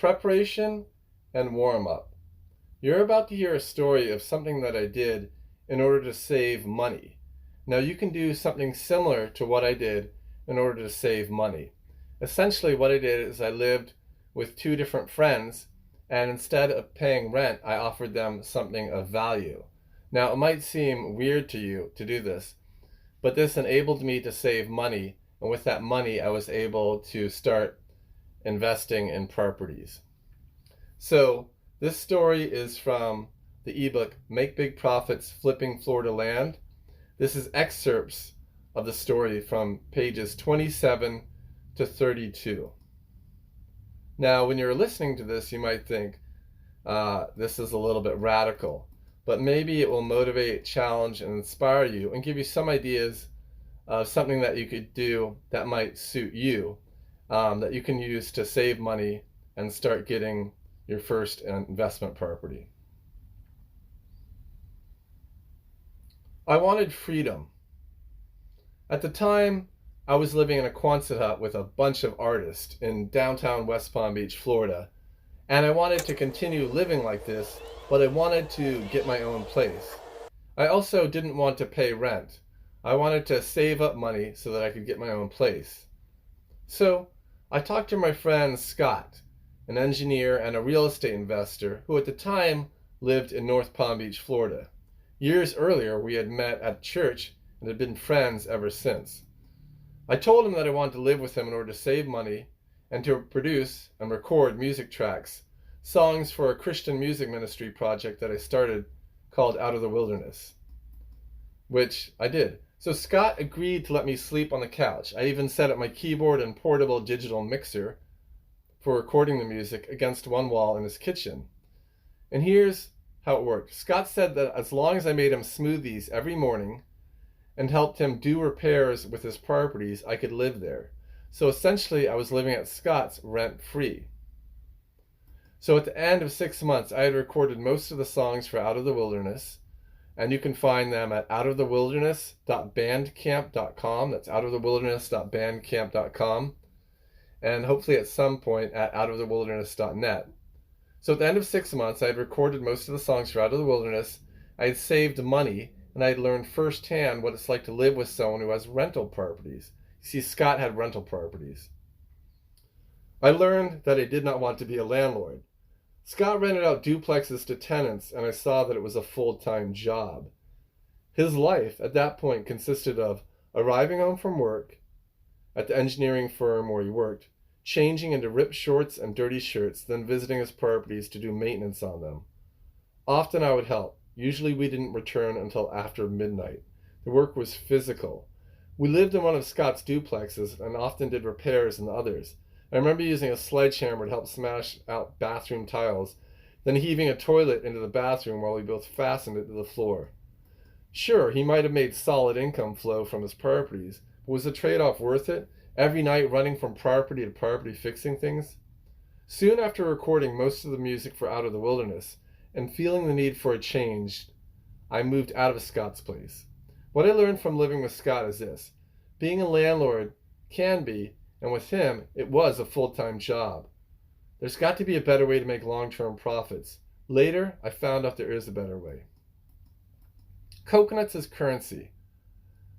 preparation and warm-up. You're about to hear a story of something that I did in order to save money. Now you can do something similar to what I did in order to save money. Essentially what I did is I lived with two different friends, and instead of paying rent, I offered them something of value. Now it might seem weird to you to do this, but this enabled me to save money, and with that money I was able to start investing in properties. So this story is from the ebook Make Big Profits Flipping Florida Land. This is excerpts of the story from pages 27 to 32. Now when you're listening to this, you might think this is a little bit radical, but maybe it will motivate, challenge, and inspire you and give you some ideas of something that you could do that might suit you, that you can use to save money and start getting your first investment property. I wanted freedom. At the time, I was living in a Quonset hut with a bunch of artists in downtown West Palm Beach, Florida, and I wanted to continue living like this, but I wanted to get my own place. I also didn't want to pay rent. I wanted to save up money so that I could get my own place. So I talked to my friend Scott, an engineer and a real estate investor who at the time lived in North Palm Beach, Florida. Years earlier, we had met at church and had been friends ever since. I told him that I wanted to live with him in order to save money and to produce and record music tracks, songs for a Christian music ministry project that I started called Out of the Wilderness, which I did. So Scott agreed to let me sleep on the couch. I even set up my keyboard and portable digital mixer for recording the music against one wall in his kitchen. And here's how it worked. Scott said that as long as I made him smoothies every morning and helped him do repairs with his properties, I could live there. So essentially, I was living at Scott's rent-free. So at the end of 6 months, I had recorded most of the songs for Out of the Wilderness, and you can find them at outofthewilderness.bandcamp.com. That's outofthewilderness.bandcamp.com. And hopefully at some point at outofthewilderness.net. So at the end of 6 months, I had recorded most of the songs for Out of the Wilderness. I had saved money, and I had learned firsthand what it's like to live with someone who has rental properties. You see, Scott had rental properties. I learned that I did not want to be a landlord. Scott rented out duplexes to tenants, and I saw that it was a full-time job. His life at that point consisted of arriving home from work at the engineering firm where he worked, changing into ripped shorts and dirty shirts, then visiting his properties to do maintenance on them. Often I would help. Usually we didn't return until after midnight. The work was physical. We lived in one of Scott's duplexes and often did repairs in the others. I remember using a sledgehammer to help smash out bathroom tiles, then heaving a toilet into the bathroom while we both fastened it to the floor. Sure, he might have made solid income flow from his properties, but was the trade-off worth it? Every night running from property to property fixing things? Soon after recording most of the music for Out of the Wilderness and feeling the need for a change, I moved out of Scott's place. What I learned from living with Scott is this: being a landlord can be, and with him, it was a full-time job. There's got to be a better way to make long-term profits. Later, I found out there is a better way. Coconuts as currency.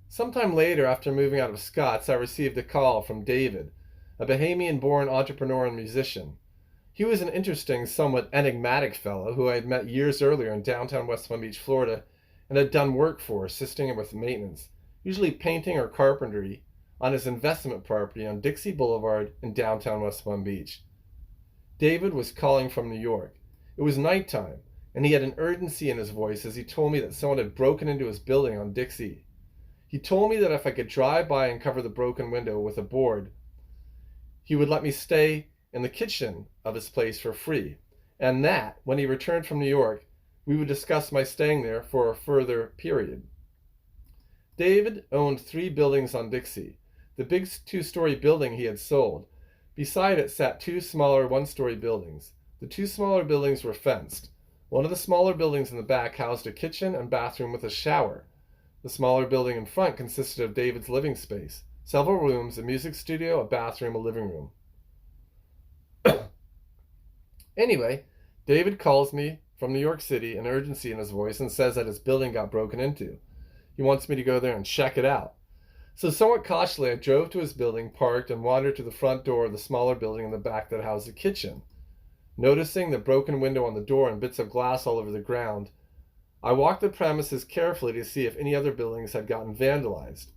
Sometime later, after moving out of Scott's, I received a call from David, a Bahamian-born entrepreneur and musician. He was an interesting, somewhat enigmatic fellow who I had met years earlier in downtown West Palm Beach, Florida, and had done work for, assisting him with maintenance, usually painting or carpentry, on his investment property on Dixie Boulevard in downtown West Palm Beach. David was calling from New York. It was nighttime, and he had an urgency in his voice as he told me that someone had broken into his building on Dixie. He told me that if I could drive by and cover the broken window with a board, he would let me stay in the kitchen of his place for free, and that, when he returned from New York, we would discuss my staying there for a further period. David owned 3 buildings on Dixie. The big 2-story building he had sold. Beside it sat 2 smaller 1-story buildings. The 2 smaller buildings were fenced. One of the smaller buildings in the back housed a kitchen and bathroom with a shower. The smaller building in front consisted of David's living space, several rooms, a music studio, a bathroom, a living room. Anyway, David calls me from New York City, an urgency in his voice, and says that his building got broken into. He wants me to go there and check it out. So, somewhat cautiously, I drove to his building, parked, and wandered to the front door of the smaller building in the back that housed the kitchen. Noticing the broken window on the door and bits of glass all over the ground, I walked the premises carefully to see if any other buildings had gotten vandalized.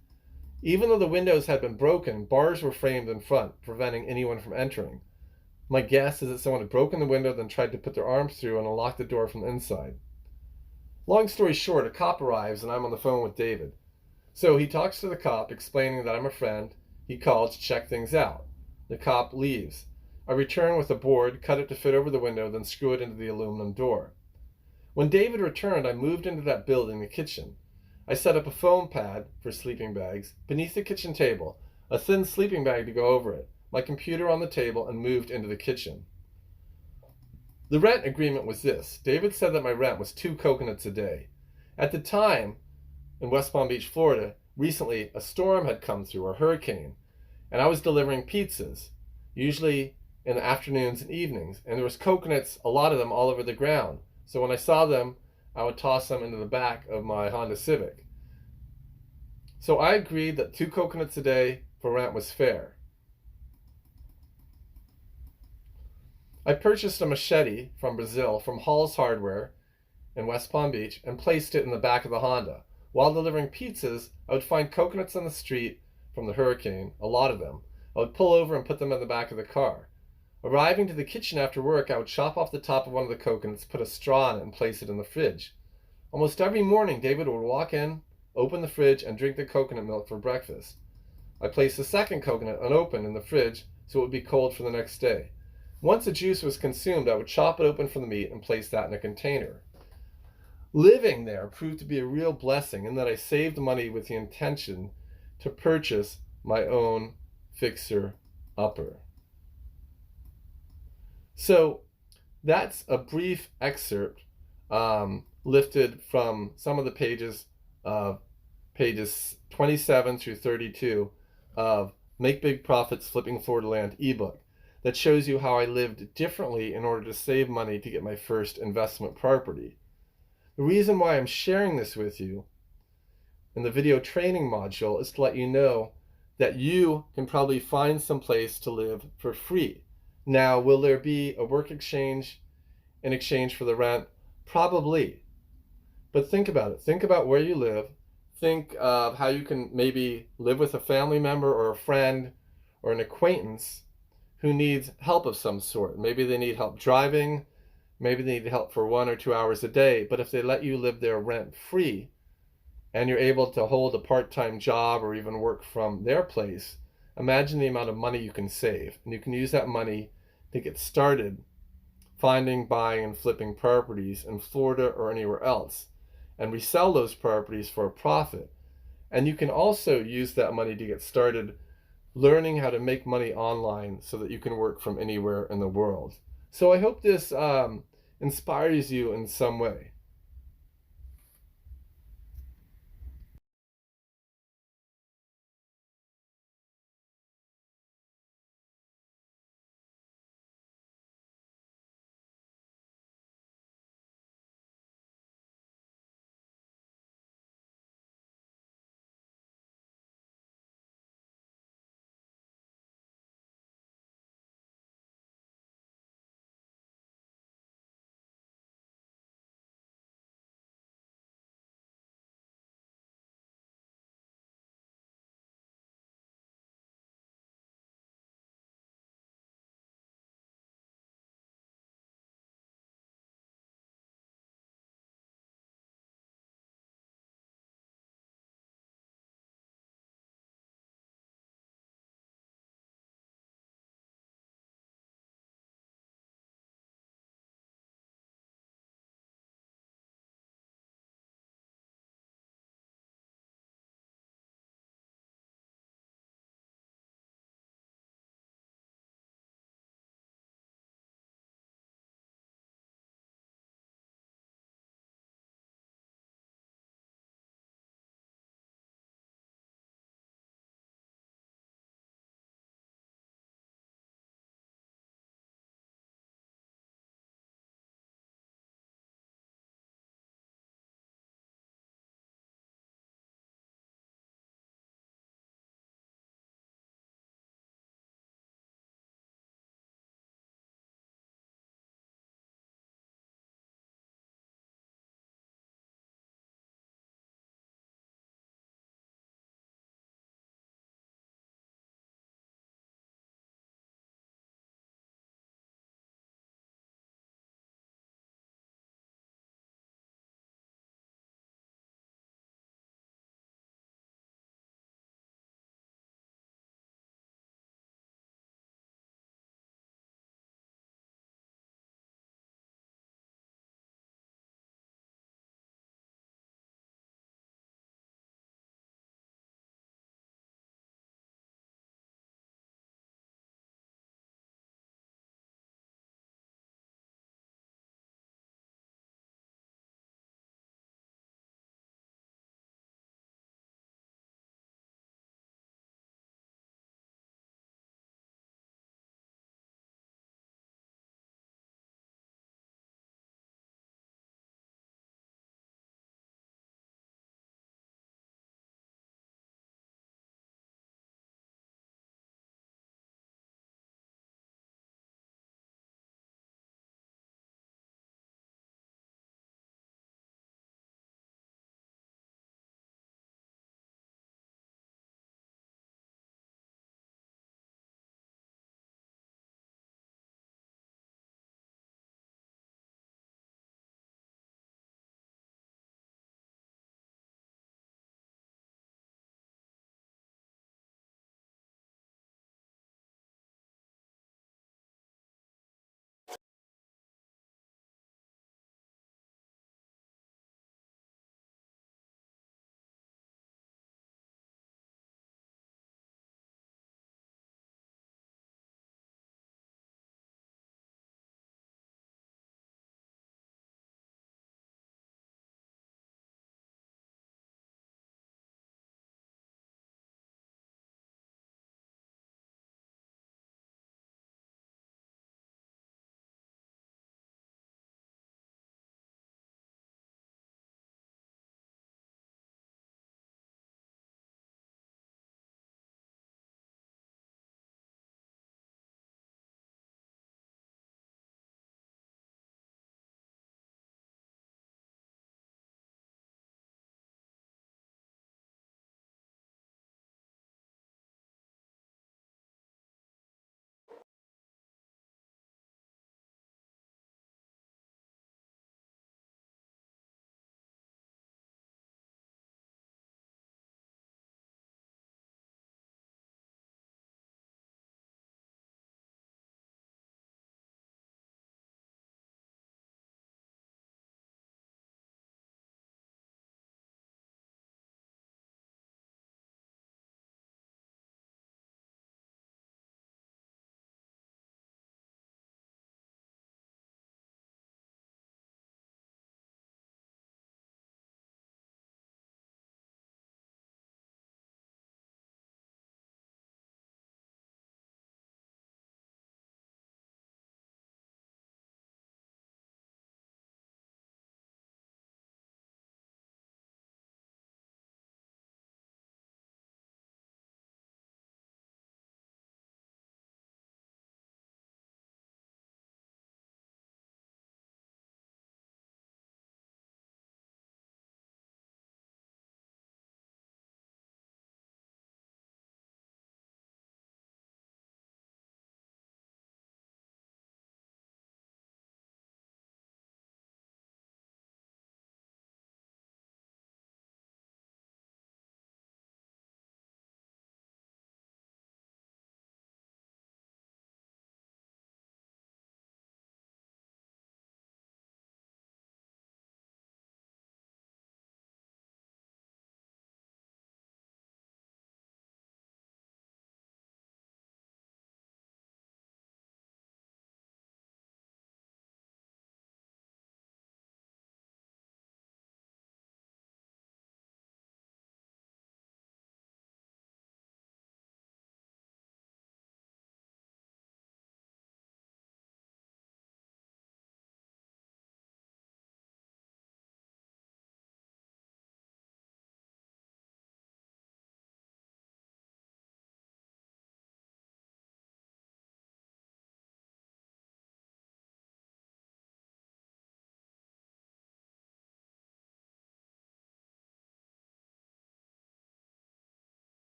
Even though the windows had been broken, bars were framed in front, preventing anyone from entering. My guess is that someone had broken the window, then tried to put their arms through and unlock the door from the inside. Long story short, a cop arrives and I'm on the phone with David. So he talks to the cop, explaining that I'm a friend. He called to check things out. The cop leaves. I return with a board, cut it to fit over the window, then screw it into the aluminum door. When David returned, I moved into that building, the kitchen. I set up a foam pad for sleeping bags beneath the kitchen table, a thin sleeping bag to go over it, my computer on the table, and moved into the kitchen. The rent agreement was this. David said that my rent was 2 coconuts a day. At the time, in West Palm Beach, Florida, recently a storm had come through, a hurricane, and I was delivering pizzas, usually in the afternoons and evenings, and there was coconuts, a lot of them, all over the ground. So when I saw them, I would toss them into the back of my Honda Civic. So I agreed that 2 coconuts a day for rent was fair. I purchased a machete from Brazil from Hall's Hardware in West Palm Beach and placed it in the back of the Honda. While delivering pizzas, I would find coconuts on the street from the hurricane, a lot of them. I would pull over and put them in the back of the car. Arriving to the kitchen after work, I would chop off the top of one of the coconuts, put a straw in it, and place it in the fridge. Almost every morning, David would walk in, open the fridge, and drink the coconut milk for breakfast. I placed the second coconut unopened in the fridge so it would be cold for the next day. Once the juice was consumed, I would chop it open for the meat and place that in a container. Living there proved to be a real blessing in that I saved money with the intention to purchase my own fixer-upper. So that's a brief excerpt lifted from some of the pages 27 through 32 of Make Big Profits Flipping Florida Land ebook that shows you how I lived differently in order to save money to get my first investment property. The reason why I'm sharing this with you in the video training module is to let you know that you can probably find some place to live for free. Now, will there be a work exchange in exchange for the rent? Probably. But think about it. Think about where you live. Think of how you can maybe live with a family member or a friend or an acquaintance who needs help of some sort. Maybe they need help driving. Maybe they need help for 1 or 2 hours a day. But if they let you live there rent-free and you're able to hold a part-time job or even work from their place, imagine the amount of money you can save. And you can use that money to get started finding, buying, and flipping properties in Florida or anywhere else and resell those properties for a profit. And you can also use that money to get started learning how to make money online so that you can work from anywhere in the world. So I hope this inspires you in some way.